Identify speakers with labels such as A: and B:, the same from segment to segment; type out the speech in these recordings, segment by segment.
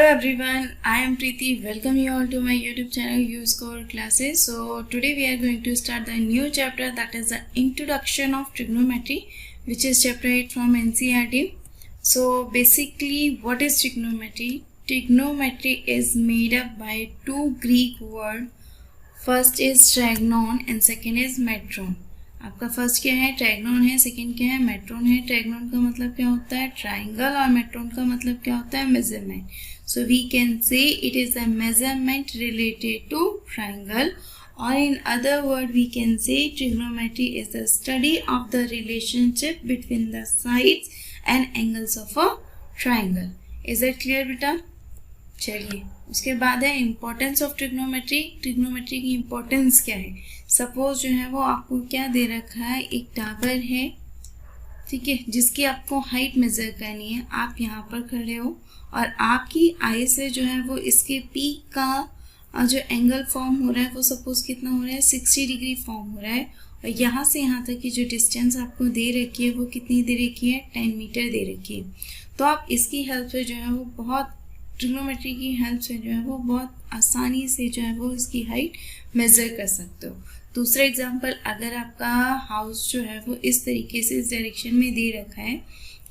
A: everyone, I am Preeti. Welcome you all to my YouTube channel U-Score classes. So today we are going to start the new chapter, that is the introduction of trigonometry, which is chapter 8 from NCERT. So basically, what is trigonometry? Trigonometry is made up by two Greek words. First is ट्रैग्नोन and second is matron. आपका first क्या है? ट्रैग्नोन है. Second क्या है? Matron है. ट्रैग्नोन का मतलब क्या होता है? ट्राइंगल. और मेट्रोन का मतलब क्या होता है? Measurement. So we can say it is a measurement related to triangle, or in other word we can say trigonometry is the study of the relationship between the sides and angles of a triangle. Is that clear बेटा? चलिए, उसके बाद है importance of trigonometry. Trigonometry की importance क्या है? Suppose जो है वो आपको क्या दे रखा है, एक टावर है, ठीक है, जिसकी आपको हाइट मेजर करनी है. आप यहाँ पर खड़े हो और आपकी आई से जो है वो इसके पीक का जो एंगल फॉर्म हो रहा है वो सपोज कितना हो रहा है? 60 डिग्री फॉर्म हो रहा है. और यहाँ से यहाँ तक की जो डिस्टेंस आपको दे रखी है वो कितनी दे रखी है? 10 मीटर दे रखी है. तो आप इसकी हेल्प से जो है वो बहुत ट्रिग्नोमेट्री की हेल्प से जो है वो बहुत आसानी से जो है वो इसकी हाइट मेज़र कर सकते हो. दूसरा एग्जांपल, अगर आपका हाउस जो है वो इस तरीके से इस डायरेक्शन में दे रखा है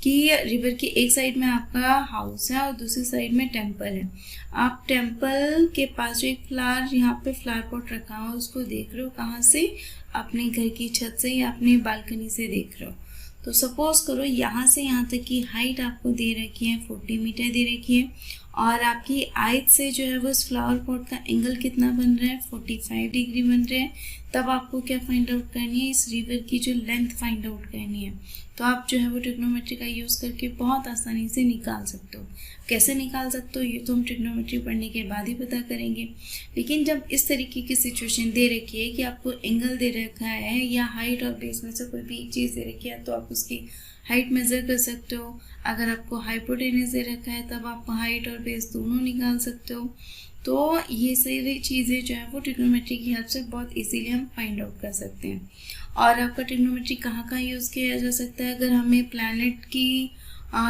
A: कि रिवर की एक साइड में आपका हाउस है और दूसरी साइड में टेम्पल है. आप टेम्पल के पास जो एक फ्लावर, यहाँ पे फ्लावर पॉट रखा हो, उसको देख रहे हो कहाँ से? अपने घर की छत से या अपनी बालकनी से देख रहे हो. तो सपोज करो यहाँ से यहाँ तक की हाइट आपको दे रखी है 40 मीटर दे रखी है, और आपकी आइट से जो है वो इस फ्लावर पॉट का एंगल कितना बन रहा है? 45 डिग्री बन रहा है. तब आपको क्या फाइंड आउट करनी है? इस रिवर की जो लेंथ फाइंड आउट करनी है. तो आप जो है वो ट्रिग्नोमेट्री का यूज़ करके बहुत आसानी से निकाल सकते हो. कैसे निकाल सकते हो ये तो हम ट्रिग्नोमेट्री पढ़ने के बाद ही पता करेंगे. लेकिन जब इस तरीके की सिचुएशन दे रखी है कि आपको एंगल दे रखा है या हाइट और बेस में से कोई भी एक चीज़ दे रखी है, तो आप उसकी हाइट मेज़र कर सकते हो. अगर आपको हाइपोटेनस दे रखा है तब आप हाइट और बेस दोनों निकाल सकते हो. तो ये सारी चीज़ें जो है वो ट्रिग्नोमेट्री की हेल्प से बहुत इजीली हम फाइंड आउट कर सकते हैं. और आपका ट्रिग्नोमेट्री कहाँ यूज़ किया जा सकता है? अगर हमें प्लैनेट की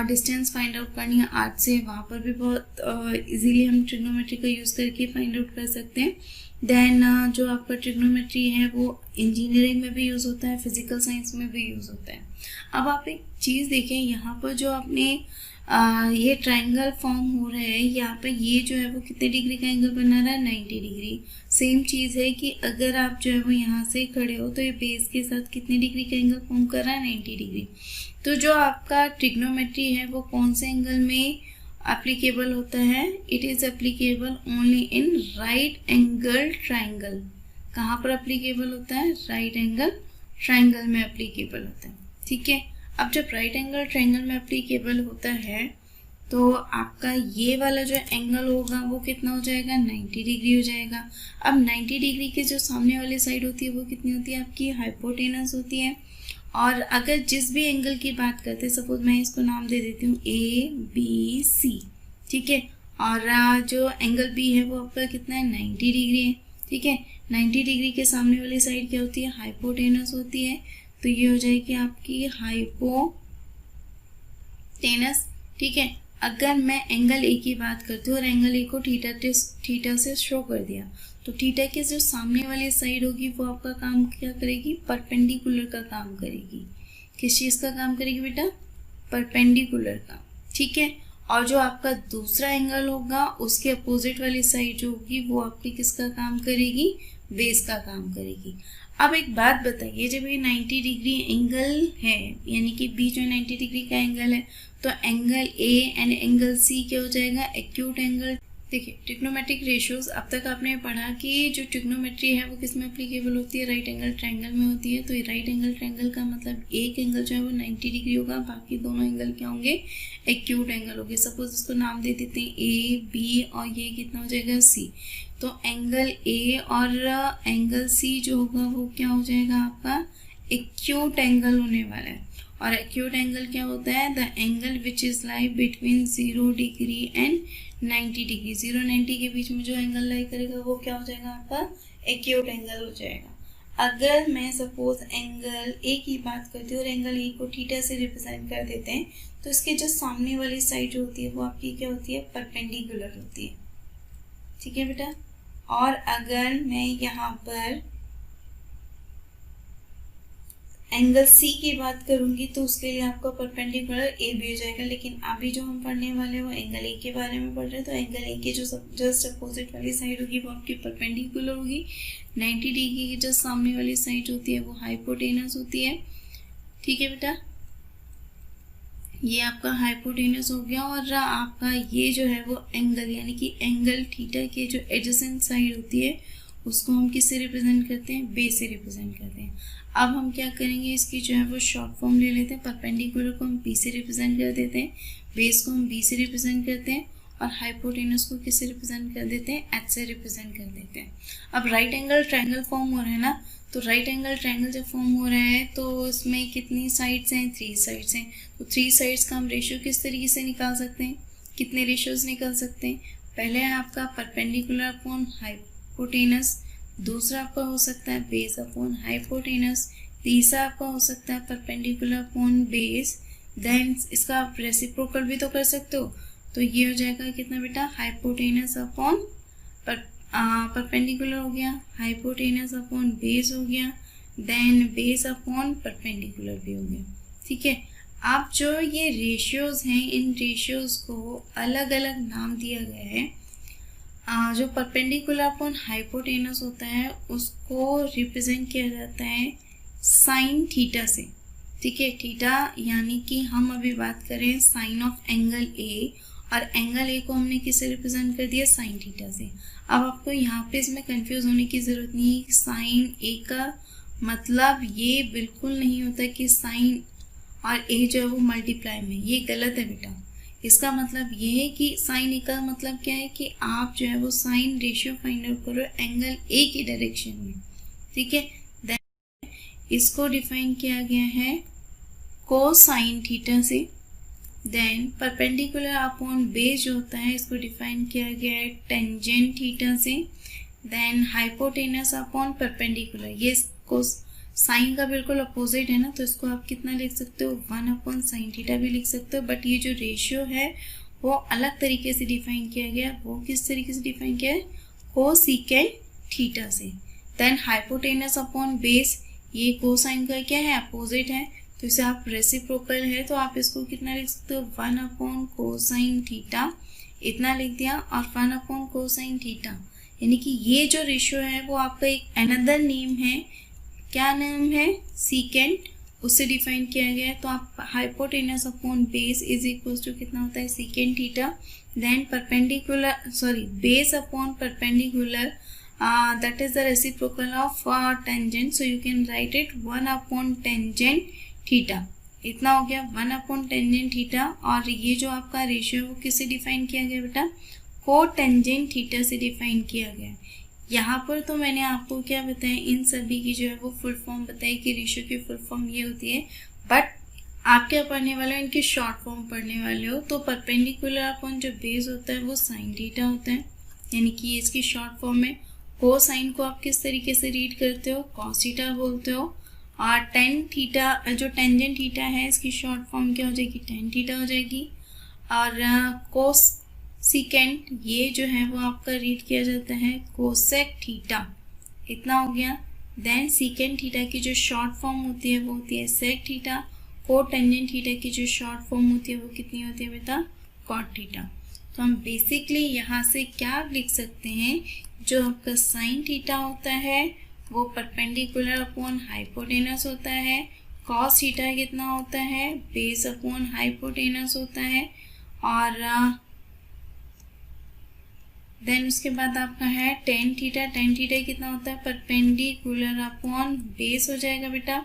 A: डिस्टेंस फाइंड आउट करनी है अर्थ से, वहाँ पर भी बहुत इजीली हम ट्रिग्नोमेट्री का यूज़ करके फाइंड आउट कर सकते हैं. देन जो आपका ट्रिग्नोमेट्री है वो इंजीनियरिंग में भी यूज़ होता है, फिजिकल साइंस में भी यूज़ होता है. अब आप एक चीज़ देखें, यहाँ पर जो आपने ये ट्राइंगल फॉर्म हो रहा है, यहाँ पे ये जो है वो कितने डिग्री का एंगल बना रहा है? 90 डिग्री. सेम चीज़ है कि अगर आप जो है वो यहाँ से खड़े हो तो ये बेस के साथ कितने डिग्री का एंगल फॉर्म कर रहा है? 90 डिग्री. तो जो आपका ट्रिग्नोमेट्री है वो कौन से एंगल में एप्लीकेबल होता है? It is applicable only in right angle triangle. कहाँ पर एप्लीकेबल होता है? राइट एंगल ट्राइंगल में एप्लीकेबल होता है. ठीक है. अब जब राइट एंगल ट्राइंगल में एप्लीकेबल होता है तो आपका ये वाला जो एंगल होगा वो कितना हो जाएगा? 90 डिग्री हो जाएगा. अब 90 डिग्री के जो सामने वाली साइड होती है वो कितनी होती है? आपकी हाइपोटेनस होती है. और अगर जिस भी एंगल की बात करते हैं, सपोज मैं इसको नाम दे देती हूँ ABC, ठीक है, और जो एंगल B है वो आपका कितना है? 90 डिग्री है. ठीक है. 90 डिग्री के सामने वाली साइड क्या होती है? हाइपोटेनस होती है. तो ये हो जाएगी आपकी हाइपोटेनस. ठीक है. अगर मैं एंगल ए की बात करती हूँ और एंगल ए को थीटा से शो कर दिया, तो थीटा के जो सामने वाली साइड होगी वो आपका काम क्या करेगी? परपेंडिकुलर का काम करेगी. किस चीज़ का काम करेगी बेटा? परपेंडिकुलर का. ठीक है. और जो आपका दूसरा एंगल होगा उसके अपोजिट वाली साइड जो होगी वो आपकी किसका काम करेगी? बेस का काम करेगी. अब एक बात बताइए, जब ये 90 डिग्री एंगल है, यानी कि बी जो 90 डिग्री का एंगल है, तो angle A and angle C क्या हो जाएगा? Acute angle. देखिए, ट्रिग्नोमेट्रिक रेशियोज अब तक आपने पढ़ा कि जो ट्रिग्नोमेट्री है वो किस में एप्लीकेबल होती है? राइट एंगल ट्रायंगल में होती है. तो ये राइट एंगल ट्रायंगल का मतलब एक एंगल जो है वो 90 डिग्री होगा, बाकी दोनों एंगल क्या होंगे? एक्यूट एंगल होंगे. सपोज इसको नाम दे देते हैं AB और ये कितना हो जाएगा? C. तो एंगल ए और एंगल सी जो होगा वो क्या हो जाएगा? आपका एक्यूट एंगल होने वाला है. और एक्यूट एंगल क्या होता है? The angle which is lie between 0 degree and 90 degree. 0 90 के बीच में जो एंगल लाई करेगा वो क्या हो जाएगा? आपका एक्यूट एंगल हो जाएगा. अगर मैं सपोज एंगल ए की बात करती हूँ और एंगल ए को थीटा से रिप्रेजेंट कर देते हैं, तो इसके जो सामने वाली साइड जो होती है वो आपकी क्या होती है, परपेंडिकुलर होती है। ठीक है बेटा। और अगर मैं यहाँ पर एंगल सी की बात करूंगी तो उसके लिए आपका परपेंडिकुलर ए भी हो जाएगा, लेकिन अभी जो हम पढ़ने वाले हैं वो एंगल ए के बारे में पढ़ रहे हैं। तो एंगल ए की जो जस्ट अपोजिट वाली साइड होगी वो आपकी परपेंडिकुलर होगी। 90 डिग्री की जो सामने वाली साइड होती है वो हाइपोटेनस होती है। ठीक है बेटा, ये आपका हाइपोटेनस हो गया। और आपका ये जो है वो एंगल यानी कि एंगल थीटा के जो एडजेसेंट साइड होती है उसको हम किससे रिप्रेजेंट करते हैं, बेस से रिप्रेजेंट करते हैं। अब हम क्या करेंगे, इसकी जो है वो शॉर्ट फॉर्म ले लेते हैं। परपेंडिकुलर को हम पी से रिप्रेजेंट कर देते हैं, बेस को हम बी से रिप्रेजेंट करते हैं और हाइपोटेनस को किससे रिप्रेजेंट कर देते हैं, एच से रिप्रेजेंट कर देते हैं। अब राइट एंगल ट्रायंगल फॉर्म हो रहा है ना, तो राइट एंगल ट्रायंगल जब फॉर्म हो रहा है तो इसमें कितनी साइड्स हैं, 3 साइड्स हैं। तो 3 साइड्स का हम रेशियो किस तरीके से निकाल सकते हैं, कितने रेशियोज निकाल सकते हैं। पहले है आपका परपेंडिकुलर अपॉन हाइपोटेनस, दूसरा आपका हो सकता है बेस अपॉन हाइपोटेनस, तीसरा आपका हो सकता है परपेंडिकुलर अपॉन बेस। देन इसका आप रेसिप्रोकल भी तो कर सकते हो, तो ये हो जाएगा कितना बेटा, हाइपोटेनस अपॉन परपेंडिकुलर हो गया, हाइपोटेनस अपॉन बेस हो गया, देन बेस अपॉन परपेंडिकुलर भी हो गया। ठीक है। अब जो ये रेशियोज हैं, इन रेशियोज को अलग अलग नाम दिया गया है। जो परपेंडिकुलर अपॉन हाइपोटेनस होता है उसको रिप्रेजेंट किया जाता है साइन थीटा से। ठीक है, थीटा यानी कि हम अभी बात करें साइन ऑफ एंगल ए, और एंगल ए को हमने किससे रिप्रेजेंट कर दिया, साइन थीटा से। अब आपको यहाँ पे इसमें कंफ्यूज होने की ज़रूरत नहीं है। साइन ए का मतलब ये बिल्कुल नहीं होता कि साइन और ए जो है वो मल्टीप्लाई में, ये गलत है बेटा। इसका मतलब ये है कि साइन ए का मतलब क्या है कि आप जो है वो साइन रेशियो फाइंड आउट करो एंगल ए की डायरेक्शन में। ठीक है, देन इसको डिफाइन किया गया है कोसाइन थीटा से। देन परपेंडिकुलर अपॉन बेस जो होता है इसको डिफाइन किया गया है टेंजेंट थीटा से। देन हाइपोटेनस अपॉन परपेंडिकुलर, ये साइन का बिल्कुल अपोजिट है ना, तो इसको आप कितना लिख सकते हो, 1 अपॉन साइन थीटा भी लिख सकते हो। बट ये जो रेशियो है वो अलग तरीके से डिफाइन किया गया। वो किस तरीके से डिफाइन किया है, कोसेकेंट थीटा से। देन हाइपोटेनस अपॉन बेस, ये कोसाइन का क्या है, अपोजिट है, तो इसे आप रेसिप्रोकल है तो आप इसको कितना लिख सकते हो, 1 अपॉन कोसाइन थीटा, इतना लिख दिया। और 1 अपॉन कोसाइन थीटा यानी कि ये जो रेशियो है वो आपका एक अनदर नेम है, क्या नाम है, सीकेंट, उससे डिफाइन किया गया है। तो आप hypotenuse upon base is equal to कितना होता है, secant theta. Then perpendicular base upon perpendicular, that is the reciprocal of tangent, so you can write it 1 upon tangent theta, इतना हो गया 1 upon tangent theta। और ये जो आपका रेशियो है वो किससे डिफाइन किया गया बेटा, को टेंजेंट थीटा से डिफाइन किया गया। यहाँ पर तो मैंने आपको क्या बताया, इन सभी की जो है वो फुल फॉर्म बताई कि रेशियो की फुल फॉर्म ये होती है। बट आप क्या पढ़ने वाले हो, इनकी शॉर्ट फॉर्म पढ़ने वाले हो। तो परपेंडिकुलर अपॉन जो बेस होता है वो साइन थीटा होता है, यानी कि ये इसकी शॉर्ट फॉर्म है। कोसाइन को आप किस तरीके से रीड करते हो, कॉस थीटा बोलते हो। और टेन थीटा, जो टेंजेंट थीटा है इसकी शॉर्ट फॉर्म क्या हो जाएगी, टेन थीटा हो जाएगी। और कोस सीकेंट, ये जो है वो आपका रीड किया जाता है कोसेक थीटा, इतना हो गया। देन सीकेंट थीटा की जो शॉर्ट फॉर्म होती है वो होती है सेक थीटा। को टेंजेंट थीटा की जो शॉर्ट फॉर्म होती है वो कितनी होती है बेटा, कॉट थीटा। तो हम बेसिकली यहाँ से क्या लिख सकते हैं, जो आपका साइन थीटा होता है वो परपेंडिकुलर अपॉन हाइपोटेनस होता है। कॉस थीटा कितना होता है, बेस अपॉन हाइपोटेनस होता है। और देन उसके बाद आपका है टेन थीटा, टेन थीटा कितना होता है, परपेंडिकुलर अपॉन बेस हो जाएगा बेटा।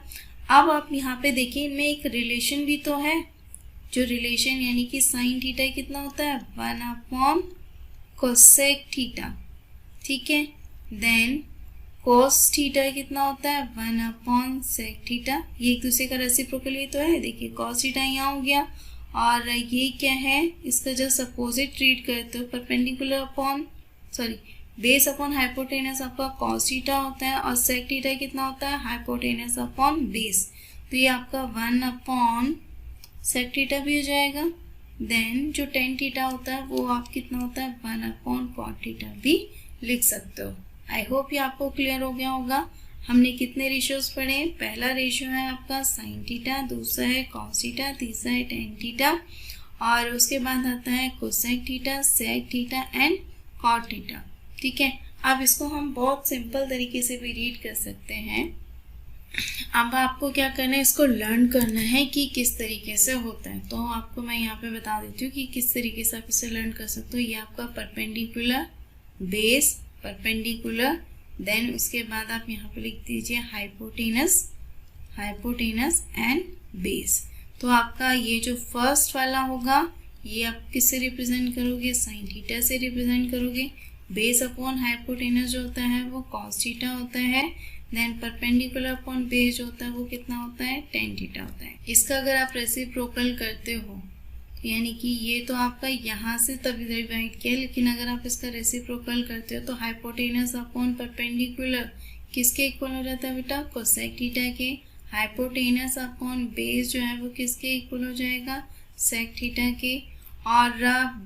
A: अब आप यहाँ पे देखिए इनमें एक रिलेशन भी तो है, जो रिलेशन यानी कि साइन थीटा कितना होता है, 1 अपॉन कोसेक थीटा। ठीक है, देन कोस थीटा कितना होता है, 1 अपॉन सेक थीटा। ये एक दूसरे का रेसिप्रोकल ही तो है। देखिए कॉस थीटा यहाँ हो गया, और ये क्या है, इसका जस्ट अपोजिट रीड करते हो, perpendicular upon base upon hypotenuse आपका कॉस थीटा होता है और सेक थीटा कितना होता है, हाइपोटेनस अपॉन बेस। तो ये आपका 1 अपॉन सेक थीटा भी हो जाएगा। देन जो टेन थीटा होता है वो आप कितना होता है, 1 अपॉन कॉट थीटा भी लिख सकते हो। आई होप ये आपको क्लियर हो गया होगा। हमने कितने रेशियोज पढ़े, पहला रेशियो है आपका साइन थीटा, दूसरा है कॉस थीटा, तीसरा है टेन थीटा और उसके बाद आता है cosec theta, sec theta and cot theta. ठीक है, अब इसको हम बहुत सिंपल तरीके से भी रीड कर सकते हैं। अब आपको क्या करना है, इसको लर्न करना है कि किस तरीके से होता है। तो आपको मैं यहाँ पे बता देती हूँ कि किस तरीके से आप इसे लर्न कर सकते हो। ये आपका परपेंडिकुलर, बेस, परपेंडिकुलर, देन उसके बाद आप यहाँ पे लिख दीजिए हाइपोटेनस, हाइपोटेनस एंड बेस। तो आपका ये जो फर्स्ट वाला होगा ये आप किससे रिप्रेजेंट करोगे, साइन थीटा से रिप्रेजेंट करोगे। बेस अपॉन हाइपोटेनस जो होता है वो कॉस थीटा होता है। देन परपेंडिकुलर अपॉन बेस जो होता है वो कितना होता है, टेन थीटा होता है। इसका अगर आप रेसिप्रोकल करते हो यानी कि ये तो आपका यहाँ से तभी डिवाइड किया, लेकिन अगर आप इसका रेसिप्रोकल करते हो तो हाइपोटेनस अपॉन परपेंडिकुलर किसके इक्वल हो जाता है बेटा, कोसेक थीटा के। हाइपोटेनस अपॉन बेस जो है वो किसके इक्वल हो जाएगा, सेक थीटा के। और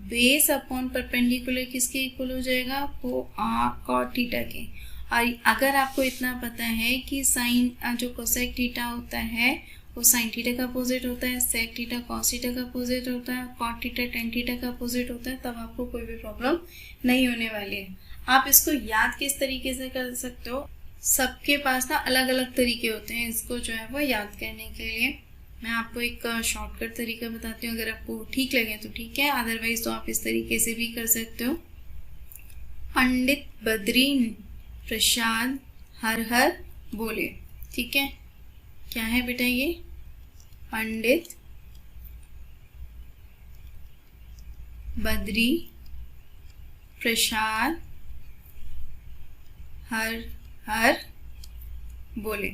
A: बेस अपॉन परपेंडिकुलर किसके इक्वल हो जाएगा, वो कॉट थीटा के। और अगर आपको इतना पता है कि साइन जो कोसेक थीटा होता है वो साइन थीटा का अपोजिट होता है, सेक थीटा कॉस थीटा का अपोजिट होता है, कॉट थीटा टेन थीटा का अपोजिट होता है, तब आपको कोई भी प्रॉब्लम नहीं होने वाली है। आप इसको याद किस तरीके से कर सकते हो, सबके पास ना अलग अलग तरीके होते हैं इसको जो है वो याद करने के लिए। मैं आपको एक शॉर्टकट तरीका बताती हूँ, अगर आपको ठीक लगे तो ठीक है, अदरवाइज तो आप इस तरीके से भी कर सकते हो। पंडित बद्री प्रसाद हर हर बोले। ठीक है, क्या है बेटा ये, पंडित बद्री प्रसाद हर हर बोले।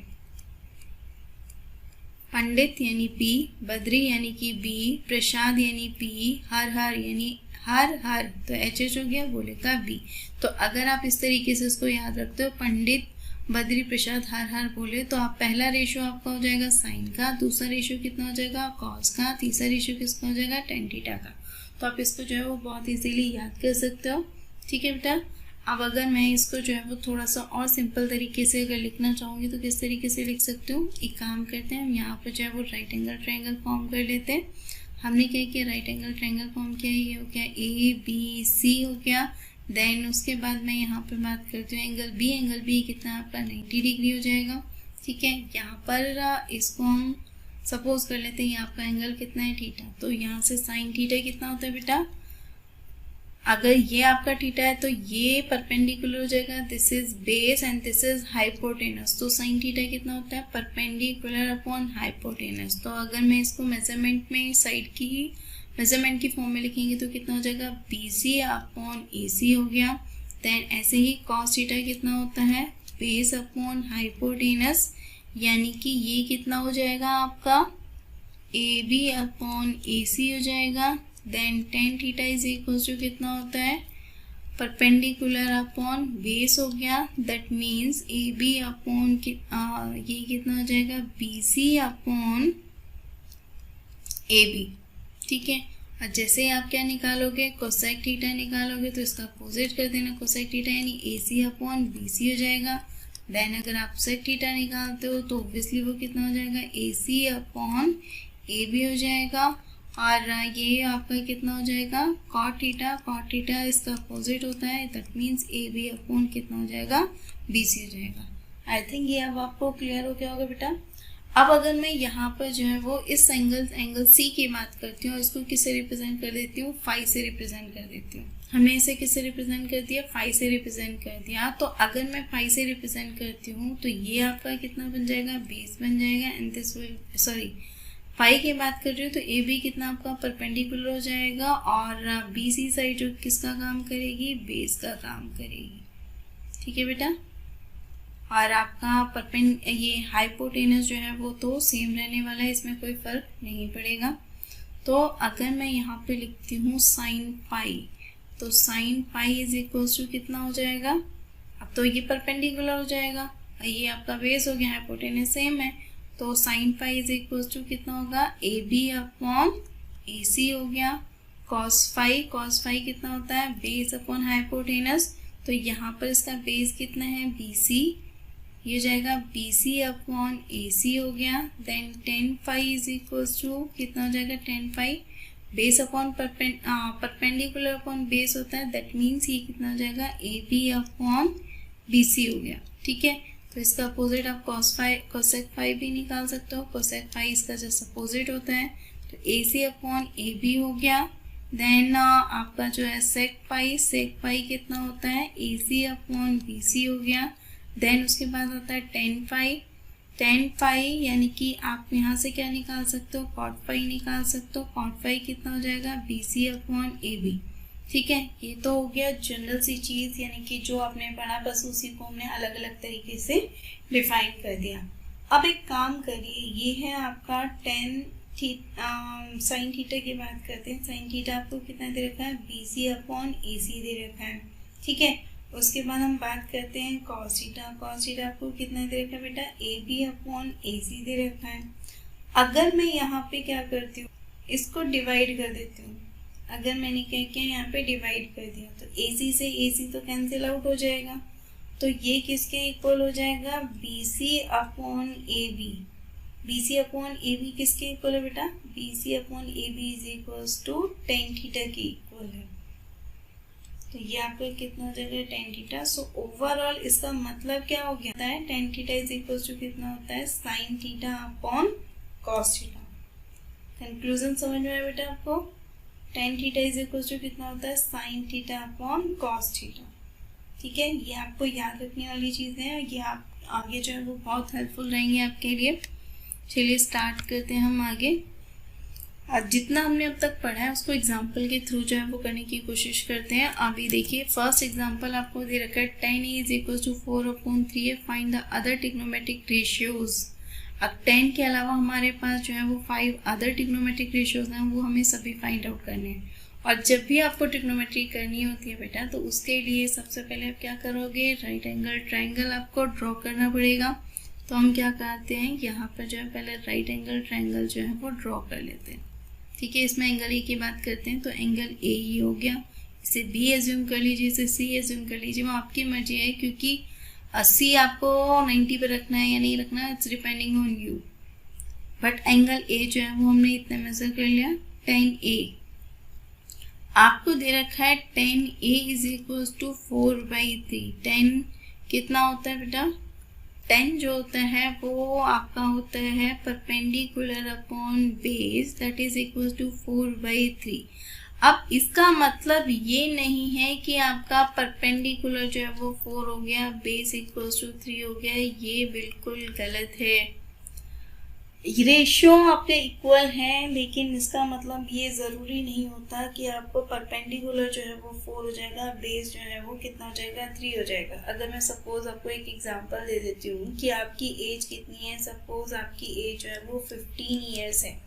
A: पंडित यानी पी, बद्री यानी कि बी, प्रसाद यानी पी, हर हर यानी हर हर तो एच एच हो गया, बोले का बी। तो अगर आप इस तरीके से इसको याद रखते हो, पंडित बद्री प्रसाद हर हर बोले, तो आप पहला रेशियो आपका हो जाएगा साइन का, दूसरा रेशियो कितना हो जाएगा कॉस का, तीसरा रेशियो किसका हो जाएगा टेन थीटा का। तो आप इसको जो है वो बहुत इजीली याद कर सकते हो। ठीक है बेटा, अब अगर मैं इसको जो है वो थोड़ा सा और सिंपल तरीके से अगर लिखना चाहूँगी तो किस तरीके से लिख सकती हूँ, एक काम करते हैं हम यहाँ पर जो है वो राइट एंगल ट्रायंगल फॉर्म कर लेते हैं। हमने क्या किया, राइट एंगल ट्रायंगल फॉर्म किया, ये हो गया ए बी सी हो गया। देन उसके बाद मैं यहाँ पर बात करती हूँ एंगल बी कितना आपका 90 डिग्री हो जाएगा। ठीक है, यहाँ पर इसको हम सपोज कर लेते हैं ये आपका एंगल कितना है, थीटा। तो यहाँ से साइन थीटा कितना होता है बेटा, अगर ये आपका थीटा है तो ये परपेंडिकुलर हो जाएगा, this is base and this is hypotenuse. तो साइन थीटा कितना होता है, परपेंडिकुलर अपॉन हाइपोटेनस। तो अगर मैं इसको मेजरमेंट में साइड की मेजरमेंट की फॉर्म में लिखेंगे तो कितना हो जाएगा, B C upon A C हो गया। देन ऐसे ही कॉस थीटा कितना होता है, बेस अपॉन हाइपोटेनस, यानी कि ये कितना हो जाएगा आपका ए बी अपॉन ए सी हो जाएगा। Then tan theta is equal to कितना होता है, परपेंडिकुलर अपॉन बेस हो गया, that means A B upon ये कितना हो जाएगा, B C upon A B. ठीक है, और जैसे आप क्या निकालोगे, कोसेक थीटा निकालोगे तो इसका अपोजिट कर देना, कोसेक थीटा यानी ए सी अपॉन बी सी हो जाएगा। देन अगर आप सेक थीटा निकालते हो तो ऑब्वियसली वो कितना हो जाएगा, A C upon A B हो जाएगा। और ये आपका कितना हो जाएगा, कॉट थीटा इसका अपोजिट होता है, that means A B upon कितना हो जाएगा, बी सी हो जाएगा। आई थिंक ये अब आपको क्लियर हो गया होगा बेटा। अब अगर मैं यहाँ पर जो है वो इस एंगल सी की बात करती हूँ, इसको किससे रिप्रेजेंट कर देती हूँ, फाई से रिप्रेजेंट कर देती हूँ। हमने इसे किससे रिप्रेजेंट कर दिया, फाई से रिप्रेजेंट कर दिया। तो अगर मैं फाई से रिप्रेजेंट करती हूँ तो ये आपका कितना बन जाएगा, बेस बन जाएगा एंड दिस विल फाई की बात कर रही हूँ तो ए बी कितना आपका परपेंडिकुलर हो जाएगा और बी सी साइड जो किसका काम करेगी, बेस का काम करेगी। ठीक है बेटा, और आपका ये हाइपोटेनस जो है वो तो सेम रहने वाला है, इसमें कोई फर्क नहीं पड़ेगा। तो अगर मैं यहाँ पे लिखती हूँ साइन पाई, तो sine pi is equal to कितना हो जाएगा, अब तो ये परपेंडिकुलर हो जाएगा, ये आपका बेस हो गया, हाइपोटेनस सेम है, तो sine pi is equal to कितना होगा, ए बी अपॉन ए सी हो गया। कॉस फाई कितना होता है, बेस अपॉन हाइपोटेनस, तो यहाँ पर इसका बेस कितना है, बी सी, ये हो जाएगा B C upon A C हो गया। Then tan phi is equal to कितना हो जाएगा, tan phi, base upon perpendicular upon base होता है, दैट मीन्स ये कितना हो जाएगा, A B upon B C हो गया। ठीक है, तो इसका अपोजिट आप कोसेक फाई भी निकाल सकते हो, कोसेक फाई इसका जस्ट अपोजिट होता है, तो ए सी अपॉन ए बी हो गया। देन आपका जो है सेक पाई कितना होता है, ए सी अपॉन बी सी हो गया। देन उसके बाद होता है टेन फाई यानी कि आप यहाँ से क्या निकाल सकते हो, कॉट फाई निकाल सकते हो, कॉट फाई कितना हो जाएगा, B C upon A B. ठीक है, ये तो हो गया जनरल सी चीज़, यानी कि जो आपने पढ़ा बस उसी को हमने अलग अलग तरीके से डिफाइन कर दिया। अब एक काम करिए, ये है आपका साइन थीटा की बात करते हैं। साइन थीटा आपको कितना दे रखा है, बी सी अपॉन ए सी दे रखा है। ठीक है, उसके बाद हम बात करते हैं कॉस थीटा आपको कितना दे रखा है बेटा, ए बी अपॉन ए सी दे रखा है। अगर मैं यहाँ पे क्या करती हूँ, इसको डिवाइड कर देती हूँ, अगर मैंने क्या किया यहाँ पे डिवाइड कर दिया, तो ए सी से ए सी तो कैंसिल आउट हो जाएगा, तो ये किसके इक्वल हो जाएगा, B C upon A B. B C upon A B किसके इक्वल है बेटा, B C upon A B is equals to tan theta के इक्वल है, तो ये आपका कितना हो जाएगा, टेन थीटा। सो ओवरऑल इसका मतलब क्या हो गया है, tan theta is equals to कितना होता है, sine theta upon cos theta. Conclusion समझ में आया बेटा आपको, tan theta is equals to कितना होता है, sine theta upon cos theta. ठीक है, ये आपको याद रखने वाली चीज़ें हैं, ये आप आगे जो है वो बहुत हेल्पफुल रहेंगे आपके लिए। चलिए स्टार्ट करते हैं हम आगे। आज जितना हमने अब तक पढ़ा है उसको एग्जाम्पल के थ्रू जो है वो करने की कोशिश करते हैं। अभी देखिए फर्स्ट एग्जाम्पल आपको दे रखा है, 10a is equal to 4/3a, find the other trigonometric ratios. अब 10 के अलावा हमारे पास जो है वो 5 अदर ट्रिग्नोमेट्रिक रेशियोज हैं, वो हमें सभी फाइंड आउट करने हैं। और जब भी आपको ट्रिग्नोमेट्री करनी होती है बेटा, तो उसके लिए सबसे पहले आप क्या करोगे, राइट एंगल ट्रायंगल आपको ड्रॉ करना पड़ेगा। तो हम क्या करते हैं, यहाँ पर जो है पहले राइट एंगल ट्रायंगल जो है वो ड्रॉ कर लेते हैं। ठीक है, इसमें एंगल ए की बात करते हैं, तो एंगल ए ही हो गया, इसे बी एज्यूम कर लीजिए, इसे सी एज्यूम कर लीजिए, वो आपकी मर्जी है, क्योंकि सी आपको 90 पे रखना है या नहीं रखना है, it's depending on you. But angle A जो है वो हमने इतना मेजर कर लिया, 10a आपको दे रखा है, 10a इज इक्वल टू 4/3। 10 कितना होता है बेटा, 10 जो होता है वो आपका होता है perpendicular upon base, that is equal to 4/3। अब इसका मतलब ये नहीं है कि आपका परपेंडिकुलर जो है वो 4 हो गया, बेस इक्वल टू 3 हो गया, ये बिल्कुल गलत है। रेशियो आपके इक्वल हैं, लेकिन इसका मतलब ये ज़रूरी नहीं होता कि आपको परपेंडिकुलर जो है वो 4 हो जाएगा, बेस जो है वो कितना हो जाएगा, 3 हो जाएगा। अगर मैं सपोज आपको एक एग्जांपल दे देती हूँ कि आपकी एज कितनी है, सपोज आपकी एज जो है वो 15 ईयर्स है,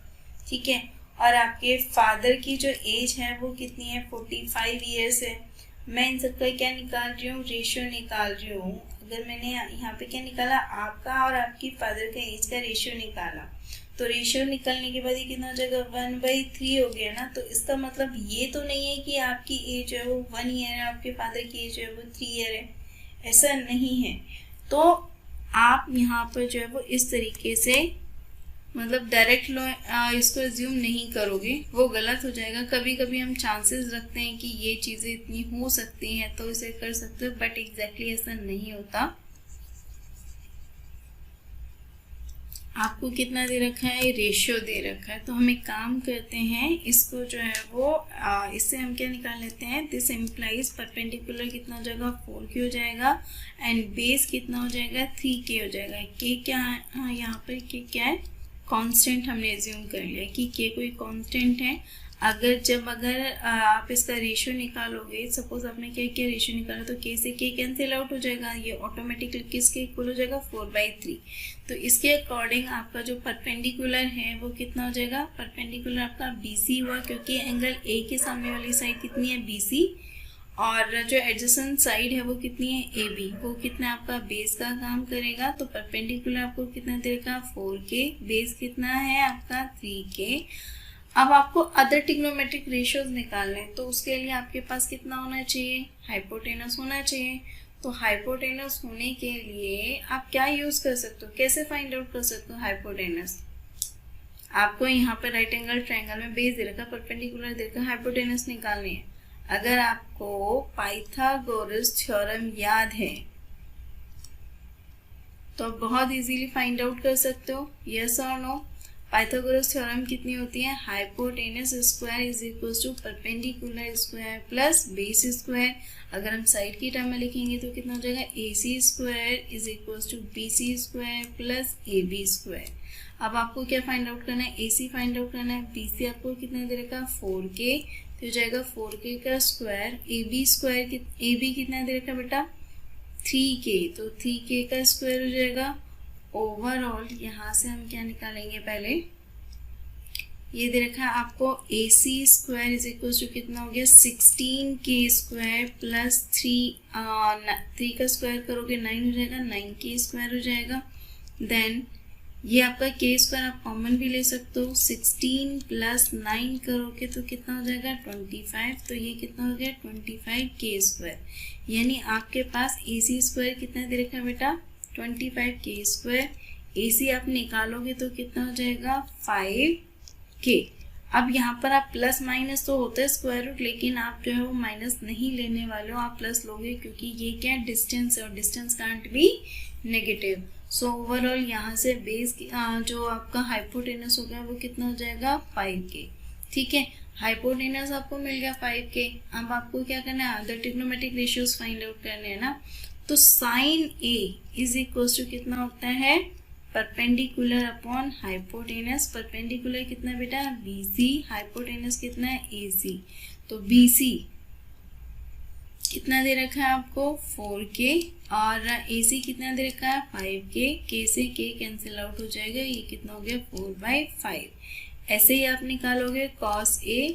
A: ठीक है, और आपके फादर की जो एज है वो कितनी है, 45 ईयर्स है। मैं इन सबका क्या निकाल रही हूँ, रेशियो निकाल रही हूँ। अगर मैंने यहाँ पे क्या निकाला, आपका और आपकी फादर का एज का रेशियो निकाला, तो रेशियो निकलने के बाद ये कितना हो जाएगा, 1/3 हो गया ना। तो इसका मतलब ये तो नहीं है कि आपकी एज जो है वो 1 ईयर है, आपके फादर की एज जो है वो 3 ईयर है, ऐसा नहीं है। तो आप यहाँ पर जो है वो इस तरीके से मतलब डायरेक्ट इसको एज्यूम नहीं करोगे, वो गलत हो जाएगा। कभी कभी हम चांसेस रखते हैं कि ये चीज़ें इतनी हो सकती हैं तो इसे कर सकते हो, बट एग्जैक्टली ऐसा नहीं होता। आपको कितना दे रखा है, रेशियो दे रखा है। तो हम एक काम करते हैं, इसको जो है वो इससे हम क्या निकाल लेते हैं, दिस इम्प्लाइज परपेंडिकुलर कितना हो जाएगा, 4k हो जाएगा, एंड बेस कितना हो जाएगा, 3k हो जाएगा। k क्या है, हाँ यहाँ पर k क्या है, कांस्टेंट हमने एज्यूम कर लिया कि k कोई कांस्टेंट है। अगर आप इसका रेशियो निकालोगे, सपोज आपने क्या किया, रेशियो निकाला, तो k से k कैंसिल आउट हो जाएगा, ये ऑटोमेटिकली किसके इक्वल हो जाएगा, 4/3। तो इसके अकॉर्डिंग आपका जो परपेंडिकुलर है वो कितना हो जाएगा, परपेंडिकुलर आपका BC हुआ, क्योंकि एंगल A के सामने वाली साइड कितनी है, BC, और जो एडजेसेंट साइड है वो कितनी है, ए बी, वो कितना आपका बेस का काम करेगा। तो परपेंडिकुलर आपको कितना दे रखा है, 4k, बेस कितना है आपका 3k। अब आपको अदर ट्रिग्नोमेट्रिक रेशियोज निकालने हैं, तो उसके लिए आपके पास कितना होना चाहिए, हाइपोटेनस होना चाहिए। तो हाइपोटेनस होने के लिए आप क्या यूज कर सकते हो, कैसे फाइंड आउट कर सकते हो हाइपोटेनस। आपको यहाँ पे राइट एंगल ट्रायंगल में बेस दे रखा, परपेंडिकुलर दे रखा, हाइपोटेनस निकालनी है। अगर आपको पाइथागोरस थ्योरम याद है तो आप बहुत इजीली फाइंड आउट कर सकते हो, यस और नो। पाइथागोरस थ्योरम कितनी होती है, hypotenuse square is equal to perpendicular square plus base square. अगर हम साइड की टर्म में लिखेंगे तो कितना हो जाएगा, A C square is equal to B C square plus A B square. अब आपको क्या फाइंड आउट करना है, ए सी फाइंड आउट करना है, बी सी आपको कितना दे रखा, 4k, तो हो जाएगा 4k का square, A B square, A B कितना दे रखा बेटा 3k, तो 3k का स्क्वायर हो जाएगा। ओवरऑल यहाँ से हम क्या निकालेंगे, पहले ये दे रखा है आपको ए C square is equal to कितना हो गया, 16k स्क्वायर प्लस 3 का स्क्वायर करोगे 9 हो जाएगा, 9k स्क्वायर हो जाएगा। देन ये आपका k स्क्वायर आप कॉमन भी ले सकते हो, 16 प्लस 9 करोगे तो कितना हो जाएगा 25, तो ये कितना हो गया 25k स्क्वायर। यानी आपके पास ए सी स्क्वायर कितना दे रखा है बेटा 25k स्क्वायर। ए सी आप निकालोगे तो कितना हो जाएगा 5k। अब यहाँ पर आप प्लस माइनस तो होता है स्क्वायर रूट, लेकिन आप जो है वो माइनस नहीं लेने वाले हो, आप प्लस लोगे, क्योंकि ये क्या डिस्टेंस है और distance can't be negative. So overall यहाँ से बेस जो आपका हाइपोटेनस हो गया वो कितना हो जाएगा 5k। ठीक है, हाइपोटेनस आपको मिल गया 5k। अब आपको क्या करना है, other trigonometric ratios find out करने हैं ना। तो sine A is equal to कितना होता है, परपेंडिकुलर अपॉन हाइपोटेनस। परपेंडिकुलर कितना है बेटा BC, हाइपोटेनस कितना है AC। तो BC कितना दे रखा है आपको 4k और AC कितना दे रखा है 5k। k से k कैंसिल आउट हो जाएगा, ये कितना हो गया 4/5। ऐसे ही आप निकालोगे cos A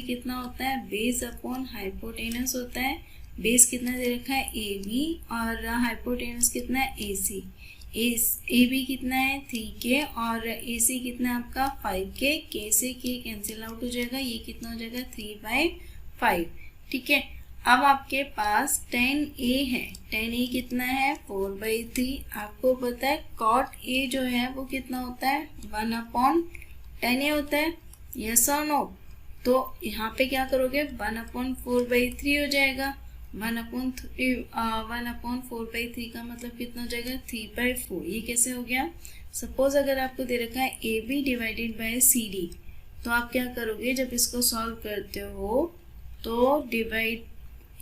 A: कितना होता है बेस अपॉन हाइपोटेनस होता है। बेस कितना दे रखा है AB और हाइपोटेनस कितना है AC। AB कितना है 3k और AC कितना है आपका 5k। k से k कैंसिल आउट हो जाएगा, ये कितना हो जाएगा 3/5। ठीक है, अब आपके पास tan A है, tan A कितना है 4/3। आपको पता है cot A जो है वो कितना होता है 1/tan A होता है, यस और नो। तो यहाँ पे क्या करोगे 1/4/3 हो जाएगा। 1/4/3 का मतलब कितना हो जाएगा 3/4। ये कैसे हो गया, सपोज अगर आपको दे रखा है AB डिवाइडेड बाय CD, तो आप क्या करोगे जब इसको सॉल्व करते हो तो डिवाइड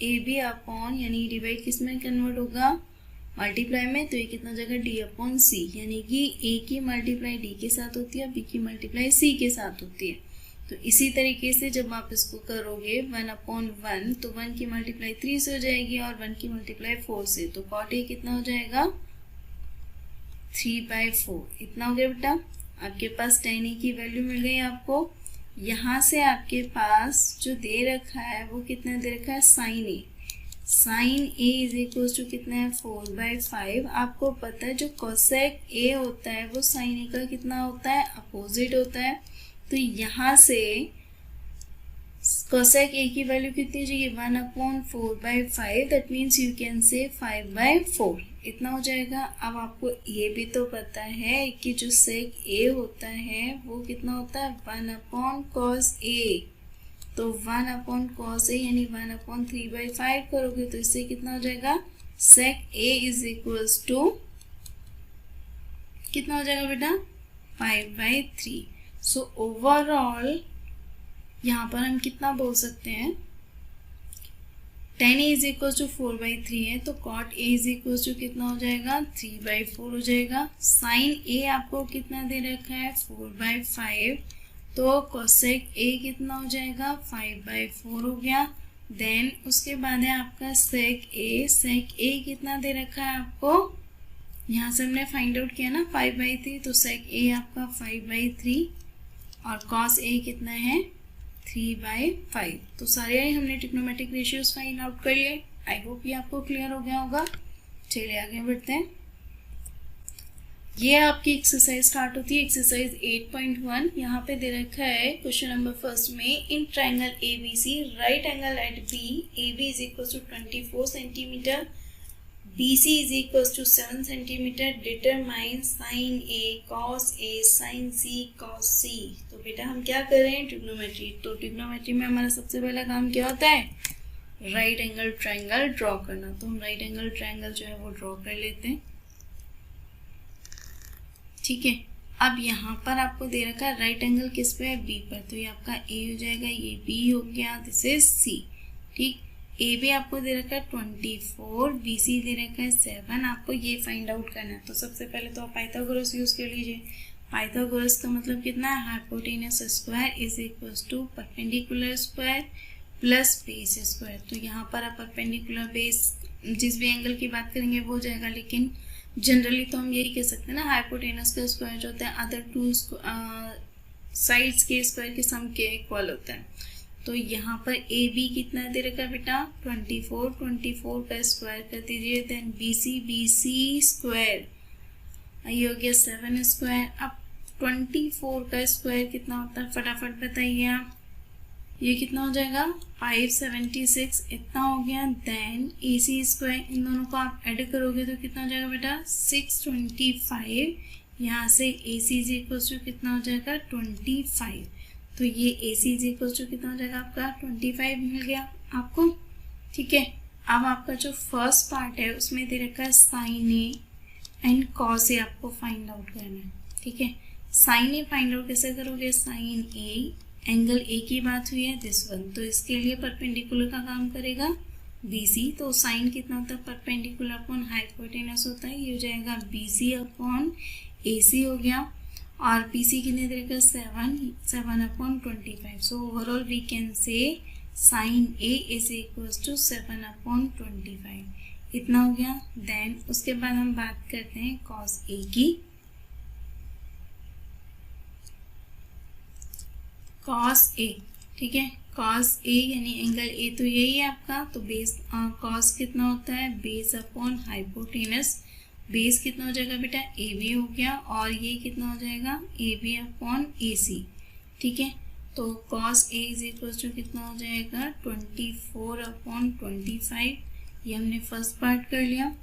A: AB अपॉन, यानी डिवाइड किस में कन्वर्ट होगा मल्टीप्लाई में, तो ये कितना हो जाएगा D/C, यानी कि A की मल्टीप्लाई D के साथ होती है, B की मल्टीप्लाई C के साथ होती है। तो इसी तरीके से जब आप इसको करोगे 1/1, तो 1 की मल्टीप्लाई 3 से हो जाएगी और 1 की मल्टीप्लाई 4 से, तो cot A कितना हो जाएगा 3/4। इतना हो गया बेटा, आपके पास tan A की वैल्यू मिल गई आपको। यहाँ से आपके पास जो दे रखा है वो कितना दे रखा है sine A। Sine A is equal to कितना है 4/5। आपको पता है जो कोसेक A होता है वो साइन A का कितना होता है अपोजिट होता है। तो यहाँ से कोसेक A की वैल्यू कितनी हो जाएगी 1/4/5, that means you can say 5/4। इतना हो जाएगा। अब आपको ये भी तो पता है कि जो सेक A होता है वो कितना होता है 1/cos A। तो 1/cos A यानी 1/3/5 करोगे तो इससे कितना हो जाएगा सेक A इज इक्वल्स टू कितना हो जाएगा बेटा 5/3। सो ओवरऑल यहाँ पर हम कितना बोल सकते हैं tan A is equal to 4/3 है, तो cot A is equal to कितना हो जाएगा 3/4 हो जाएगा। साइन A आपको कितना दे रखा है 4/5, तो cosec A कितना हो जाएगा 5/4 हो गया। देन उसके बाद है आपका sec A कितना दे रखा है आपको, यहाँ से हमने फाइंड आउट किया ना 5/3, तो sec A आपका 5/3 और cos A कितना है 3/5। तो सारे हमने ट्रिग्नोमेट्रिक रेशियोज फाइंड आउट कर लिए। आई होप ये आपको क्लियर हो गया होगा। चलिए आगे बढ़ते हैं। ये आपकी एक्सरसाइज स्टार्ट होती है, एक्सरसाइज 8.1। यहाँ पे दे रखा है क्वेश्चन नंबर फर्स्ट में, in triangle ABC right angle at B, AB is equal to 24 centimetre, BC is equals to 7 centimeter, determine sin A cos A sin C cos C। तो बेटा हम क्या कर रहे हैं, ट्रिग्नोमेट्री। तो ट्रिग्नोमेट्री में हमारा सबसे पहला काम क्या होता है, राइट एंगल ट्रायंगल ड्रॉ करना। तो हम राइट एंगल ट्रायंगल जो है वो ड्रॉ कर लेते हैं। ठीक है, अब यहाँ पर आपको दे रखा है राइट एंगल किस पे है, B पर। तो ये आपका A हो जाएगा, ये B हो गया, दिस इज C। ठीक, ए बी आपको दे रखा है 24, बी सी दे रखा है 7। आपको ये फाइंड आउट करना है। तो सबसे पहले तो आप पाइथागोरस यूज कर लीजिए। पाइथागोरस का मतलब कितना है, hypotenuse square is equals to perpendicular square plus base square. तो यहाँ पर आप परपेंडिकुलर बेस जिस भी एंगल की बात करेंगे वो जाएगा, लेकिन जनरली तो हम यही कह सकते हैं ना, हाइपोटेनस का स्क्वायर जो होता है अदर टू साइड्स के स्क्वायर के सम के इक्वल होता है। तो यहाँ पर ए बी कितना दे रखा बेटा, 24 का स्क्वायर कर दीजिए। देन बी सी स्क्वायर, ये हो गया 7 स्क्वायर। अब 24 का स्क्वायर कितना होता है, फटाफट बताइए आप। ये कितना हो जाएगा, 576 इतना हो गया। देन ए सी स्क्वायर, इन दोनों को आप ऐड करोगे तो कितना हो जाएगा बेटा, 625। यहाँ से ए सी इज इक्वल टू कितना हो जाएगा, 25। तो ये ए सी इज इक्वल टू कितना हो जाएगा आपका, 25 मिल गया आपको। ठीक है, अब आपका जो फर्स्ट पार्ट है उसमें दे रखा है sine A and cos A, आपको फाइंड आउट करना है। ठीक है, साइन ए फाइंड आउट कैसे करोगे, साइन ए, एंगल ए की बात हुई है दिस वन, तो इसके लिए परपेंडिकुलर का काम करेगा बी सी। तो साइन कितना होता है, परपेंडिकुलर अपॉन हाइपोटेनस होता है, ये हो जाएगा B C upon A C हो गया। और पी सी कितने देगा, 7 upon 25। So overall we can say sine A is equals to 7 upon 25, इतना हो गया। देन उसके बाद हम बात करते हैं कॉस ए की। कॉस ए, ठीक है, कॉस ए यानी एंगल ए तो यही है आपका। तो बेस कॉस कितना होता है, बेस अपॉन हाइपोटेनस। बेस कितना हो जाएगा बेटा, ए बी हो गया, और ये कितना हो जाएगा, ए बी अपॉन ए सी। ठीक है, तो cos A is equal to कितना हो जाएगा, 24 अपॉन 25। ये हमने फर्स्ट पार्ट कर लिया।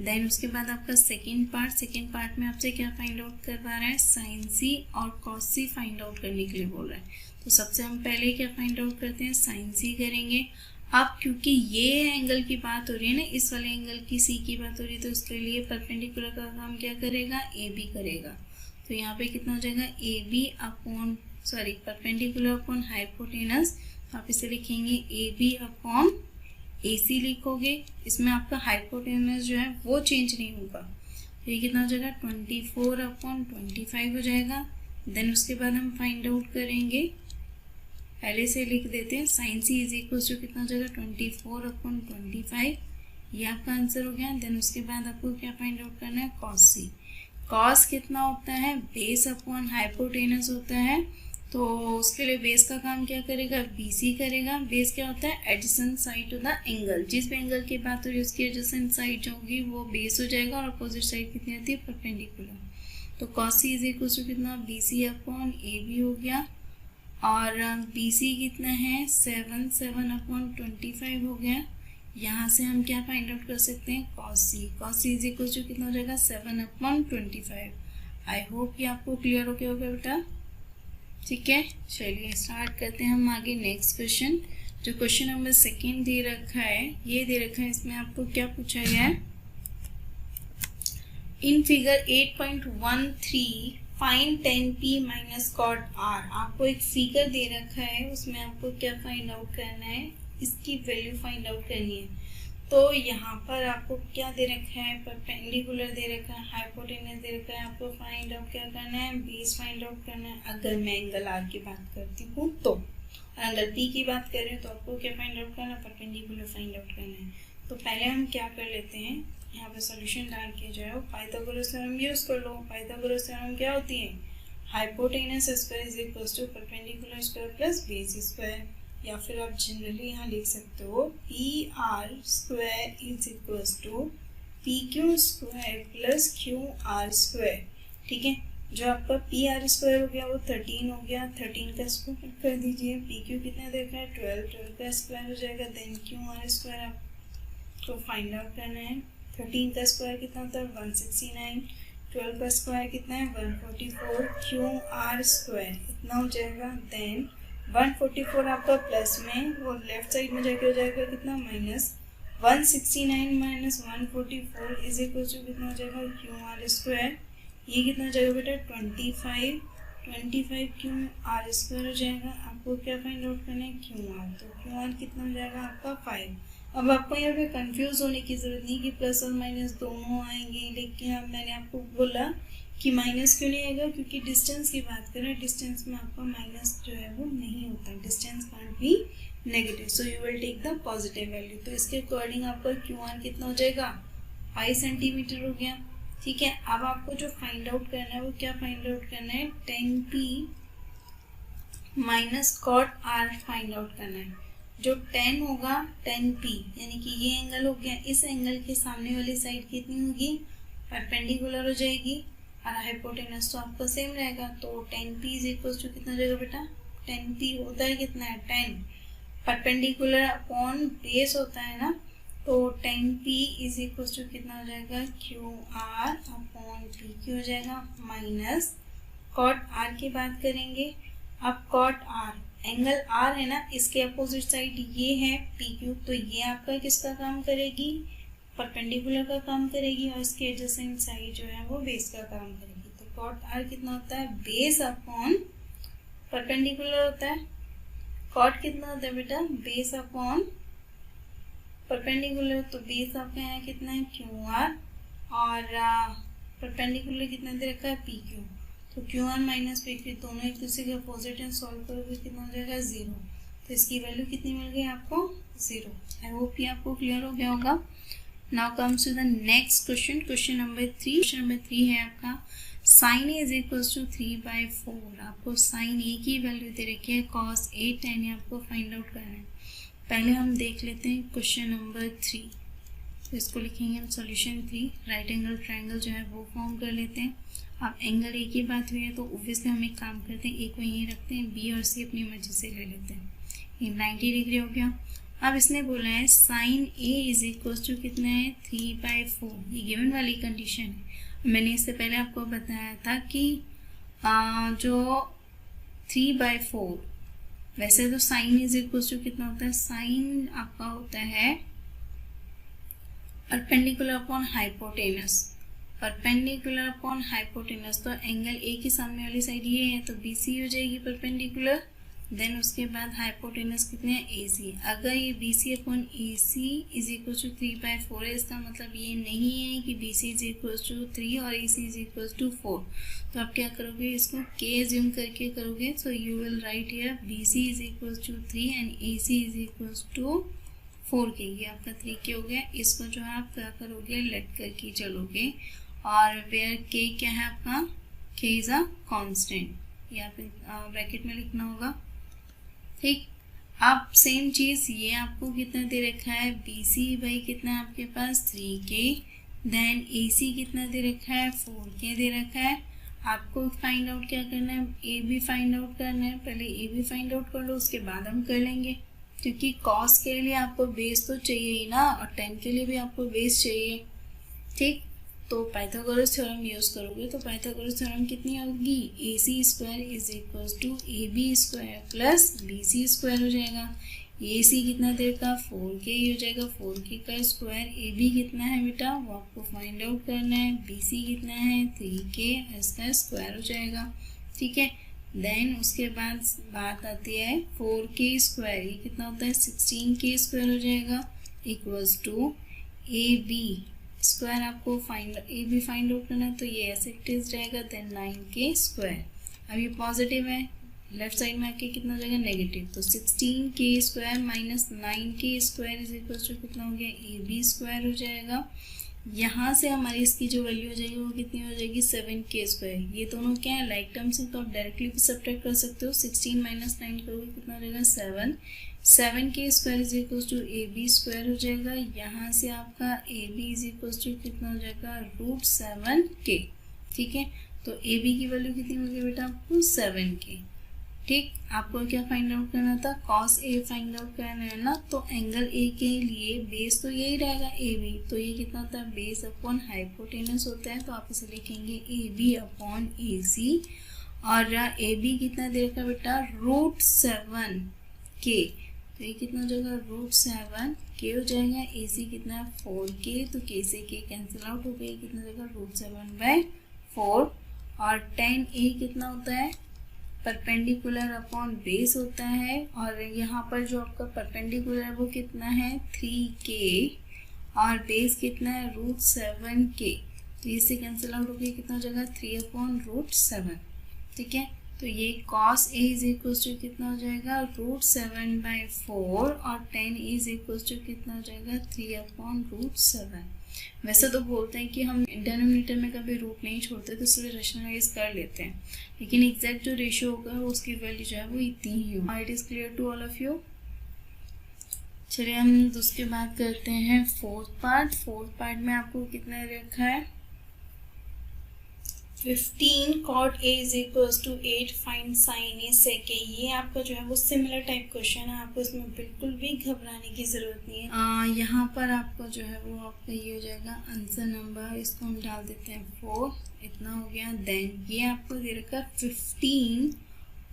A: देन उसके बाद आपका सेकेंड पार्ट में आपसे क्या फाइंड आउट करवा रहा है, साइन सी और कॉस सी फाइंड आउट करने के लिए बोल रहा है। तो सबसे हम पहले क्या फाइंड आउट करते हैं, साइन सी करेंगे। अब क्योंकि ये एंगल की बात हो रही है ना, इस वाले एंगल की सी की बात हो रही है, तो उसके लिए परपेंडिकुलर का काम क्या करेगा, ए बी करेगा। तो यहाँ पे कितना हो जाएगा, A B upon perpendicular upon hypotenuse. तो आप इसे लिखेंगे ए बी अपॉन ए सी लिखोगे। इसमें आपका हाइपोटेनस जो है वो चेंज नहीं होगा। तो ये कितना हो जाएगा, 24 अपॉन 25 हो जाएगा। देन उसके बाद हम फाइंड आउट करेंगे, पहले से लिख देते हैं, sine C is equal to कितना हो जाएगा, 24 अपॉन 25। ये आपका आंसर हो गया। देन उसके बाद आपको क्या फाइंड आउट करना है, कॉस सी। कॉस कितना होता है, बेस अपॉन हाइपोटेनस होता है। तो उसके लिए बेस का काम क्या करेगा, बी सी करेगा। बेस क्या होता है, adjacent side to the angle. जिस भी एंगल की बात हो रही है उसकी एडजेसेंट साइड जो होगी वो बेस हो जाएगा, और अपोजिट साइड कितनी होती है, परपेंडिकुलर। तो cos C is equal to कितना, B C upon A B हो गया, और बी सी कितना है, 7 अपॉन 25 हो गया। यहाँ से हम क्या फाइंड आउट कर सकते हैं, cos C. Cos C is equal to कितना हो जाएगा, 7 अपॉन 25। आई होप ये आपको क्लियर हो गया होगा बेटा। ठीक है, चलिए स्टार्ट करते हैं हम आगे नेक्स्ट क्वेश्चन। जो क्वेश्चन नंबर सेकेंड दे रखा है, ये दे रखा है, इसमें आपको क्या पूछा गया है, in figure 8.13 find tan p minus cot r। आपको एक फिगर दे रखा है, उसमें आपको क्या फाइंड आउट करना है, इसकी वैल्यू फाइंड आउट करनी है। तो यहाँ पर आपको क्या दे रखा है, परपेंडिकुलर दे रखा है, हाइपोटेनस दे रखा है। आपको फाइंड आउट क्या करना है, बेस फाइंड आउट करना है। अगर मैं एंगल आर की बात करती हूँ तो, एंगल पी की बात कर रहे हो तो आपको क्या फाइंड आउट करना है, परपेंडिकुलर फाइंड आउट करना है। तो पहले हम क्या कर लेते हैं, यहाँ पे सॉल्यूशन डाल के जो है वो पाइथागोरस थ्योरम यूज कर लो। पाइथागोरस थ्योरम क्या होती है, hypotenuse square is equals to perpendicular square plus base square, या फिर आप जनरली यहाँ लिख सकते हो P R square is equals to P Q square plus Q R square. ठीक है, जो आपका पी आर स्क्वायर हो गया वो 13 हो गया, 13 का स्क्वायर कर दीजिए, पी क्यू कितना देखा है 12, 12 का स्क्वायर हो जाएगा, देन क्यू आर स्क्वायर आपको फाइंड आउट करना है। 13 का स्क्वायर कितना होता है 169, 12 का स्क्वायर कितना है 144, क्यू आर स्क्वायर इतना हो जाएगा, देन 144 आपका प्लस में वो लेफ्ट साइड में जाके हो जाएगा कितना minus 169 minus 144 is equal to कितना हो जाएगा क्यू आर स्क्वायर, ये कितना हो जाएगा बेटा 25 क्यू आर स्क्वायर हो जाएगा। आपको क्या फाइंड आउट करना है क्यू आर, तो क्यू आर कितना हो जाएगा आपका 5। अब आपको यहाँ पे कंफ्यूज होने की ज़रूरत नहीं कि प्लस और माइनस दोनों आएंगे, लेकिन अब मैंने आपको बोला कि माइनस क्यों नहीं आएगा, क्योंकि डिस्टेंस की बात करें, डिस्टेंस में आपका माइनस जो है वो नहीं होता, distance can't be negative, so you will take the positive value. तो इसके अकॉर्डिंग आपका क्यू आर कितना हो जाएगा 5 सेंटीमीटर हो गया। ठीक है, अब आपको जो फाइंड आउट करना है वो क्या फाइंड आउट करना है 10p minus cot R find out करना है। जो 10 होगा 10p यानी कि ये एंगल हो गया, इस एंगल के सामने वाली साइड कितनी होगी परपेंडिकुलर हो जाएगी, और हाइपोटेनस तो आपका सेम रहेगा, तो 10p इज इक्वल टू कितना हो जाएगा बेटा 10p होता है कितना है 10, परपेंडिकुलर अपॉन बेस होता है ना, तो 10p इज इक्वल टू कितना हो जाएगा Q R upon P Q हो जाएगा, माइनस कॉट आर की बात करेंगे। अब कॉट आर एंगल आर है ना, इसके अपोजिट साइड ये है पी क्यू, तो ये आपका किसका काम करेगी परपेंडिकुलर का काम करेगी, और इसके एडजेसेंट साइड जो है वो बेस का काम करेगी। तो कॉट आर कितना होता है बेस अपॉन परपेंडिकुलर होता है, कॉट कितना होता है बेटा बेस अपॉन परपेंडिकुलर, तो बेस आपका यहाँ कितना है क्यू आर, और परपेंडिकुलर कितना दे रखा है पी क्यू, तो Q R minus P Q दोनों एक दूसरे के अपोजिट एंड सॉल्व करोगे कितना हो जाएगा 0, तो इसकी वैल्यू कितनी मिल गई आपको 0। आई होप ये आपको क्लियर हो गया होगा। Now comes to the next question, question number 3। Question number 3 है आपका sine A is equal to 3/4। आपको साइन ए की वैल्यू दे रखी है cos a tan ए, आपको फाइंड आउट करना है। पहले हम देख लेते हैं क्वेश्चन नंबर 3, तो इसको लिखेंगे हम सॉल्यूशन 3, राइट एंगल ट्रायंगल जो है वो फॉर्म कर लेते हैं। अब एंगल ए की बात हुई है तो ऑब्वियसली हम एक काम करते हैं, ए को यहीं रखते हैं, बी और सी अपनी मर्जी से ले लेते हैं, ये 90 डिग्री हो गया। अब इसने बोला है sine A is equal to कितना है 3/4, ये गिवन वाली कंडीशन है। मैंने इससे पहले आपको बताया था कि जो 3/4, वैसे तो साइन इज इक्वल टू कितना होता है, साइन आपका होता है perpendicular upon hypotenuse, perpendicular upon hypotenuse, तो एंगल ए की सामने वाली साइड ये है तो बी सी हो जाएगी परपेंडिकुलर, देन उसके बाद हाइपोटेनस कितने हैं ए सी। अगर ये B C upon A C is equal to 3/4 है, इसका मतलब ये नहीं है कि B C is equal to 3 और A C is equal to 4, तो आप क्या करोगे इसको के एज्यूम करके करोगे, so you will write here B C is equal to 3 and A C is equal to 4 K, ये आपका 3 के हो गया। इसको जो है आप क्या करोगे लेट करके चलोगे, और वेयर के क्या है आपका के इज अ कांस्टेंट, यहाँ पे ब्रैकेट में लिखना होगा। ठीक, अब सेम चीज़ ये आपको कितना दे रखा है बी सी बाई कितना है आपके पास 3K, देन ए सी कितना दे रखा है 4K दे रखा है। आपको फाइंड आउट क्या करना है, ए भी फाइंड आउट करना है, पहले ए भी फाइंड आउट कर लो उसके बाद हम कर लेंगे, क्योंकि कॉस के लिए आपको बेस तो चाहिए ही ना, और टेन के लिए भी आपको बेस चाहिए। ठीक, तो पाइथागोरस थ्योरम यूज़ करोगे तो पाइथागोरस थ्योरम कितनी होगी A C square is equal to A B square plus B C square हो जाएगा। ए सी कितना देगा 4K ही हो जाएगा, 4K का स्क्वायर, ए बी कितना है बेटा वो आपको फाइंड आउट करना है, बी सी कितना है 3K, इसका स्क्वायर हो जाएगा। ठीक है, देन उसके बाद बात आती है 4K स्क्वायर, ये कितना होता है 16K स्क्वायर हो जाएगा, equals to A B square, आपको ए बी फाइंड आउट करना है तो ये ऐसे इट रहेगा, देन 9K स्क्वायर। अब ये पॉजिटिव है, लेफ्ट साइड में आके कितना हो जाएगा नेगेटिव, तो 16K square minus 9K square is equal to कितना हो गया ए बी स्क्वायर हो जाएगा। यहाँ से हमारी इसकी जो वैल्यू हो जाएगी वो कितनी हो जाएगी 7k²। ये दोनों क्या है लाइक टर्म्स हैं, तो आप डायरेक्टली भी सब्ट्रैक्ट कर सकते हो। 16 माइनस 9 करोगे कितना हो जाएगा 7। 7k² is equal to ab² हो जाएगा। यहाँ से आपका ab इज इक्वल टू कितना हो जाएगा √7k। ठीक है, तो ab की वैल्यू कितनी होगी बेटा आपको 7k। ठीक, आपको क्या फाइंड आउट करना था, cos a फाइंड आउट करना है ना। तो एंगल a के लिए बेस तो यही रहेगा ab, तो ये कितना होता है बेस अपॉन हाइपोटेनस होता है, तो आप इसे लिखेंगे ab अपॉन ac। और ab कितना दे रखा बेटा √7k, तो ये कितना हो जाएगा √7k हो जाएगा। ac कितना है 4k, तो k से k कैंसिल आउट हो गई, कितना हो जाएगा √7/4। और tan a कितना होता है परपेंडिकुलर अपॉन बेस होता है, और यहाँ पर जो आपका परपेंडिकुलर है वो कितना है 3k, और बेस कितना है √7k, तो इससे कैंसिल आउट हो गया, कितना हो जाएगा 3/√7। ठीक है, तो ये cos a is equal to कितना हो जाएगा √7/4, और tan a is equal to कितना हो जाएगा 3/√7। वैसे तो बोलते हैं कि हम डिनोमिनेटर में कभी रूट नहीं छोड़ते, तो इसलिए रेशनलाइज कर लेते हैं, लेकिन एग्जैक्ट जो रेशियो होगा उसकी वैल्यू जो है वो इतनी ही होगी। It is clear to all of you. चलिए हम उसके बाद करते हैं फोर्थ पार्ट। फोर्थ पार्ट में आपको कितना रखा है 15 cot a is equal to 8 find sine a sec a। ये आपका जो है वो सिमिलर टाइप क्वेश्चन है, आपको इसमें बिल्कुल भी घबराने की ज़रूरत नहीं है। यहाँ पर आपको जो है वो आपका ये हो जाएगा आंसर नंबर, इसको हम डाल देते हैं 4, इतना हो गया। देन ये आपको दे रखा 15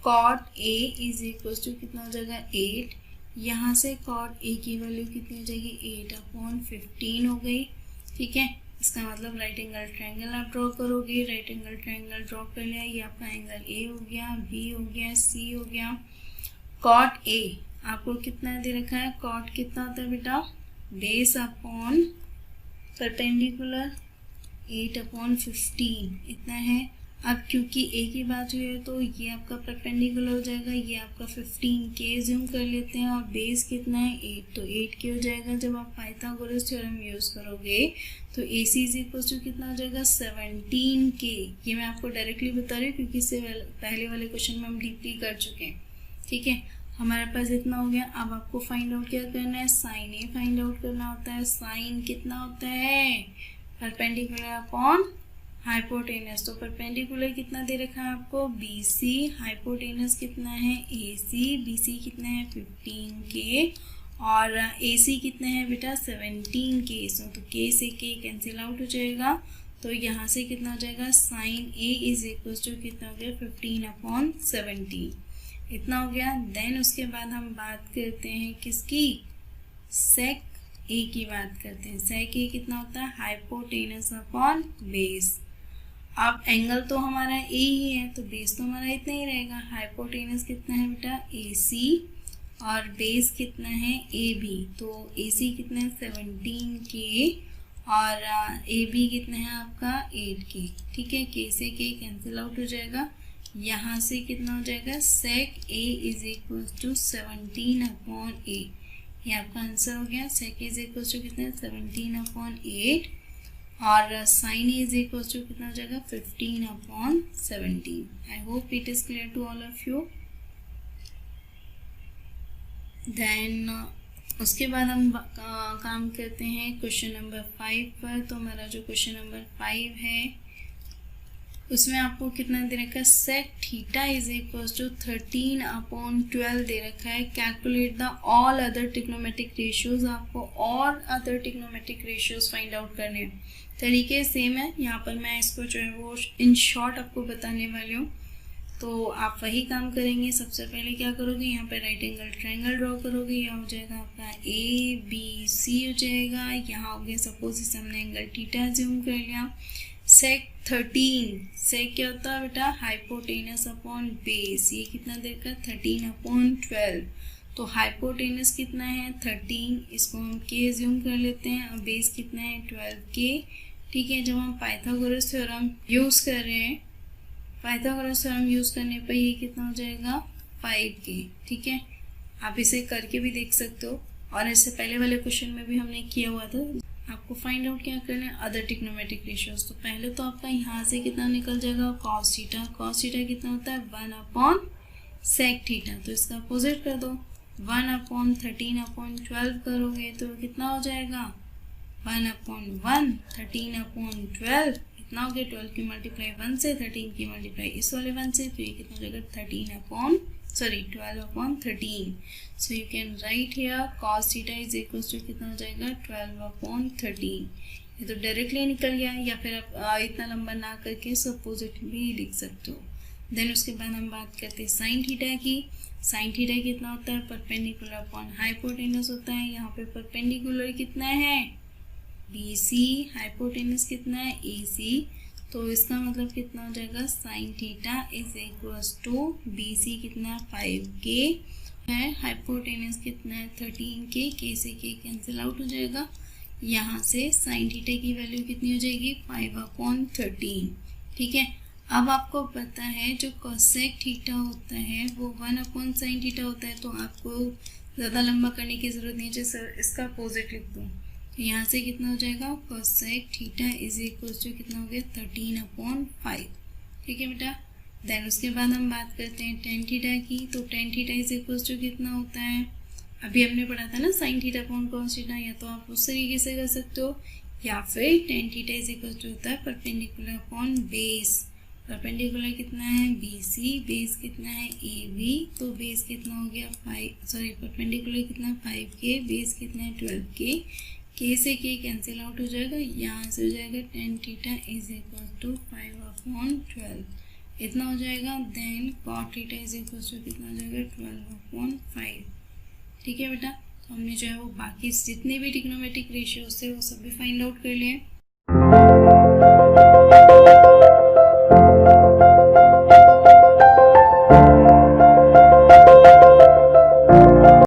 A: cot a is equal to कितना हो जाएगा 8। यहाँ से cot a की वैल्यू कितनी हो जाएगी 8/15 हो गई। ठीक है, इसका मतलब राइट एंगल ट्रायंगल आप ड्रॉ करोगे। राइट एंगल ट्रायंगल ड्रॉ कर लिया, ये आपका एंगल ए हो गया, बी हो गया, सी हो गया। कॉट ए आपको कितना दे रखा है, कॉट कितना होता है बेटा बेस अपॉन परपेंडिकुलर 8/15 इतना है। अब क्योंकि ए की बात हुई है तो ये आपका परपेंडिकुलर हो जाएगा, ये आपका 15k ज्यूम कर लेते हैं, और बेस कितना है 8, तो 8k हो जाएगा। जब आप पाइथागोरस थ्योरम यूज़ करोगे तो AC इज इक्वल टू कितना हो जाएगा 17k। ये मैं आपको डायरेक्टली बता रही हूँ क्योंकि इससे पहले वाले क्वेश्चन में हम डीपली कर चुके हैं। ठीक है, हमारे पास इतना हो गया। अब आपको फाइंड आउट क्या करना है, साइन ए फाइंड आउट करना होता है। साइन कितना होता है परपेंडिकुलर अपॉन हाइपोटेनस, तो परपेंडिकुलर कितना दे रखा है आपको BC, हाइपोटेनस कितना है AC, BC कितना है 15k, और AC कितना है बेटा 17k। इसमें तो k से k कैंसिल आउट हो जाएगा, तो यहाँ से कितना हो जाएगा sine A is equal to कितना हो गया 15/17 इतना हो गया। देन उसके बाद हम बात करते हैं किसकी, सेक A की बात करते हैं। सेक A कितना होता है हाइपोटेनस अपॉन बेस। अब एंगल तो हमारा ए ही है तो बेस तो हमारा इतना ही रहेगा। हाइपोटेनस कितना है बेटा AC, और बेस कितना है AB, तो AC कितना है 17k, और AB कितना है आपका 8k। ठीक है, k से k कैंसिल आउट हो जाएगा, यहाँ से कितना हो जाएगा सेक A इज इक्वल टू 17/8। ये आपका आंसर हो गया। सेक इज इक्वल टू कितना है 17/8, और साइन इज इक्वल टू कितना हो जाएगा 15/17। I hope it is clear to all of you. Then उसके बाद हम काम करते हैं क्वेश्चन नंबर 5 पर। तो हमारा जो क्वेश्चन नंबर 5 है उसमें आपको कितना दे रखा है, sec theta is equal to 13/12 दे रखा है। Calculate the all other trigonometric ratios, आपको और other trigonometric ratios find out करने हैं। तरीके सेम है, यहाँ पर मैं इसको जो है वो इन शॉर्ट आपको बताने वाली हूँ, तो आप वही काम करेंगे। सबसे पहले क्या करोगे, यहाँ पे राइट एंगल ट्रायंगल ड्रॉ करोगे। यहाँ हो जाएगा आपका ABC हो जाएगा, यहाँ हो गया सपोज इसे हमने एंगल थीटा ज्यूम कर लिया। सेक 13, सेक क्या होता है बेटा हाइपोटेनस अपॉन बेस, ये कितना देगा 13/12, तो हाइपोटेनस कितना है 13, इसको हम k ज्यूम कर लेते हैं, और बेस कितना है 12k। ठीक है, जब हम पाइथागोरस थ्योरम यूज़ कर रहे हैं, पाइथागोरस थ्योरम यूज़ करने पर ये कितना हो जाएगा 5k। ठीक है, आप इसे करके भी देख सकते हो, और इससे पहले वाले क्वेश्चन में भी हमने किया हुआ था। आपको फाइंड आउट क्या करना है, अदर ट्रिग्नोमेट्रिक रेशियोज। तो पहले तो आपका यहाँ से कितना निकल जाएगा, कॉस थीटा। कॉस थीटा कितना होता है, 1/sec थीटा। तो इसका अपोजिट कर दो, 1/13/12 करोगे तो कितना हो जाएगा, 1/1 13/12 कितना हो गया, 12 की मल्टीप्लाई 1 से, 13 की मल्टीप्लाई इस वाले 1 से, तो ये कितना हो जाएगा 12/13। So you can write here cos theta is equal to कितना हो जाएगा 12/13। ये तो डायरेक्टली निकल गया, या फिर आप इतना लंबा ना करके सपोजिट भी लिख सकते हो। देन उसके बाद हम बात करते हैं साइन थीटा की। साइन थीटा कितना होता है, परपेंडिकुलर अपॉन हाइपोटेनस होता है। यहाँ पे परपेंडिकुलर कितना है, BC, हाइपोटेनस कितना है, AC। तो इसका मतलब कितना हो जाएगा, sine theta is equals to BC कितना है 5K है, हाइपोटेनस कितना है 13K, K से K कैंसिल आउट हो जाएगा। यहाँ से साइन थीटा की वैल्यू कितनी हो जाएगी, 5/13। ठीक है, अब आपको पता है जो कोसेक थीटा होता है वो 1/sin थीटा होता है। तो आपको ज़्यादा लंबा करने की ज़रूरत नहीं है, जैसे इसका अपोजिट लिख दूँ। यहाँ से कितना हो जाएगा, cosec theta is equal to कितना हो गया 13/5। ठीक है बेटा। देन उसके बाद हम बात करते हैं टेन थीटा की। तो tan theta is equal to कितना होता है, अभी हमने पढ़ा था ना sine theta upon cos theta. या तो आप उस तरीके से कर सकते हो, या फिर tan theta is equal to होता है परपेंडिकुलर अपॉन बेस। परपेंडिकुलर कितना है BC, बेस कितना है AB। तो बेस कितना हो गया परपेंडिकुलर कितना 5K, बेस कितना है 12K। K से K कैंसिल आउट हो जाएगा, यहाँ से हो जाएगा tan theta is equal to 5/12 इतना हो जाएगा। Then cot theta is equal to कितना हो जाएगा 12/5। ठीक है बेटा। तो हमने जो है वो बाकी जितने भी ट्रिग्नोमेट्रिक रेशियोज थे वो सब भी फाइंड आउट कर लिए।